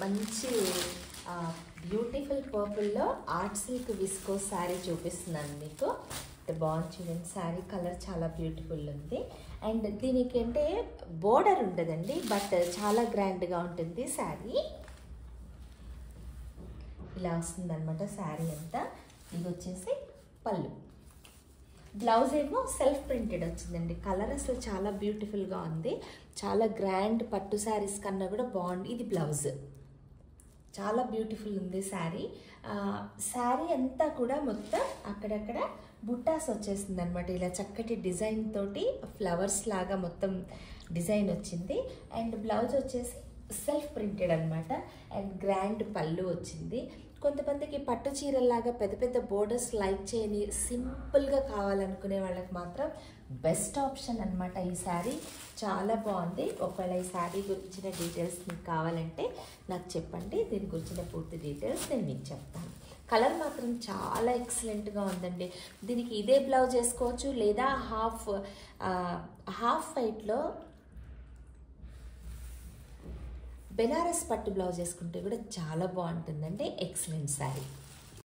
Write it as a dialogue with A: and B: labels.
A: మంచి బ్యూటిఫుల్ పర్పుల్లో art silk viscose sari చూపిస్తున్నాను మీకు. బాగుంది చూడండి, శారీ కలర్ చాలా బ్యూటిఫుల్ ఉంది. అండ్ దీనికి అంటే బోర్డర్ ఉండదండి, బట్ చాలా గ్రాండ్గా ఉంటుంది శారీ. ఇలా వస్తుంది అనమాట శారీ అంతా. ఇది వచ్చేసి పళ్ళు. బ్లౌజ్ ఏమో సెల్ఫ్ ప్రింటెడ్ వచ్చిందండి. కలర్ అసలు చాలా బ్యూటిఫుల్గా ఉంది. చాలా గ్రాండ్ పట్టు శారీస్ కన్నా కూడా బాగుంది. ఇది బ్లౌజ్ చాలా బ్యూటిఫుల్ ఉంది శారీ. శారీ అంతా కూడా మొత్తం అక్కడక్కడ బుట్టాస్ వచ్చేసింది అనమాట. ఇలా చక్కటి డిజైన్ తోటి ఫ్లవర్స్ లాగా మొత్తం డిజైన్ వచ్చింది. అండ్ బ్లౌజ్ వచ్చేసి సెల్ఫ్ ప్రింటెడ్ అనమాట. అండ్ గ్రాండ్ పళ్ళు వచ్చింది. కొంతమందికి పట్టు చీరల్లాగా పెద్ద పెద్ద బోర్డర్స్ లైక్ చేయని సింపుల్గా కావాలనుకునే వాళ్ళకి మాత్రం బెస్ట్ ఆప్షన్ అనమాట ఈ శారీ. చాలా బాగుంది. ఒకవేళ ఈ శారీ గురించిన డీటెయిల్స్ మీకు కావాలంటే నాకు చెప్పండి. దీని గురించిన పూర్తి డీటెయిల్స్ నేను మీకు చెప్తాను. కలర్ మాత్రం చాలా ఎక్సలెంట్గా ఉందండి. దీనికి ఇదే బ్లౌజ్ వేసుకోవచ్చు, లేదా హాఫ్ వైట్లో బెనారస్ పట్టు బ్లౌజ్ వేసుకుంటే కూడా చాలా బాగుంటుందండి. ఎక్సలెంట్ శారీ.